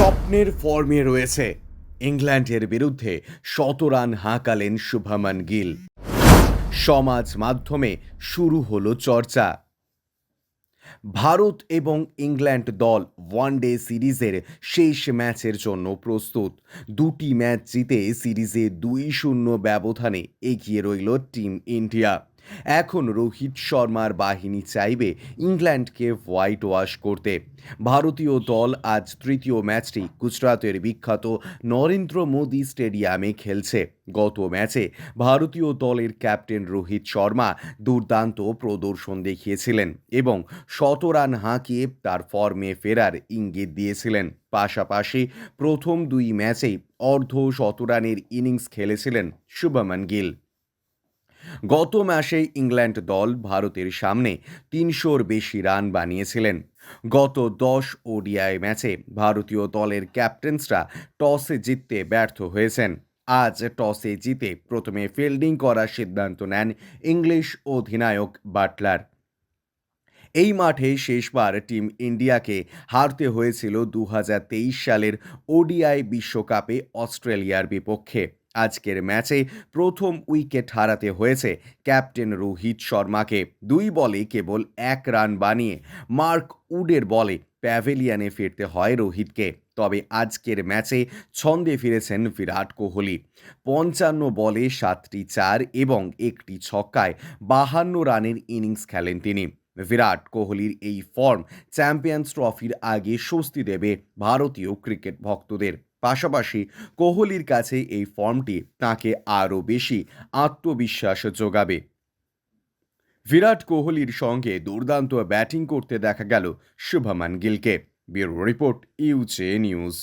স্বপ্নের ফর্মে রয়েছে। ইংল্যান্ডের বিরুদ্ধে ১৭ রান হাঁকালেন শুভমান গিল। সমাজ মাধ্যমে শুরু হলো চর্চা। ভারত এবং ইংল্যান্ড দল ওয়ানডে সিরিজের শেষ ম্যাচের জন্য প্রস্তুত। দুটি ম্যাচ জিতে সিরিজে ২-০ ব্যবধানে এগিয়ে রইল টিম ইন্ডিয়া। এখন রোহিত শর্মার বাহিনী চাইবে ইংল্যান্ডকে হোয়াইট ওয়াশ করতে। ভারতীয় দল আজ তৃতীয় ম্যাচটি গুজরাতের বিখ্যাত নরেন্দ্র মোদী স্টেডিয়ামে খেলছে। গত ম্যাচে ভারতীয় দলের ক্যাপ্টেন রোহিত শর্মা দুর্দান্ত প্রদর্শন দেখিয়েছিলেন এবং ১০০ রান হাঁকিয়ে তার ফর্মে ফেরার ইঙ্গিত দিয়েছিলেন। পাশাপাশি প্রথম দুই ম্যাচেই অর্ধ শতরানের ইনিংস খেলেছিলেন শুভমান গিল। গত মাসে ইংল্যান্ড দল ভারতের সামনে ৩০০-র বেশি রান বানিয়েছিলেন। গত ১০ ওডিআই ম্যাচে ভারতীয় দলের ক্যাপ্টেন্সরা টসে জিততে ব্যর্থ হয়েছেন। আজ টসে জিতে প্রথমে ফিল্ডিং করার সিদ্ধান্ত নেন ইংলিশ অধিনায়ক বাটলার। এই মাঠে শেষবার টিম ইন্ডিয়াকে হারতে হয়েছিল ২০২৩ সালের ওডিআই বিশ্বকাপে অস্ট্রেলিয়ার বিপক্ষে। আজকের ম্যাচে প্রথম উইকেট হারাতে হয়েছে ক্যাপ্টেন রোহিত শর্মাকে। ২ বলে কেবল ১ রান বানিয়ে মার্ক উডের বলে প্যাভিলিয়নে ফিরতে হয় রোহিতকে। তবে আজকের ম্যাচে ছন্দে ফিরেছেন বিরাট কোহলি। ৫৫ বলে ৭টি ৪ এবং একটি ছক্কায় ৫২ রানের ইনিংস খেলেন তিনি। বিরাট কোহলির এই ফর্ম চ্যাম্পিয়ন্স ট্রফির আগে স্বস্তি দেবে ভারতীয় ক্রিকেট ভক্তদের। পাশাপাশি কোহলির কাছে এই ফর্মটি তাঁকে আরও বেশি আত্মবিশ্বাস যোগাবে। বিরাট কোহলির সঙ্গে দুর্দান্ত ব্যাটিং করতে দেখা গেল শুভমান গিলকে। ব্যুরো রিপোর্ট, ইউজে নিউজ।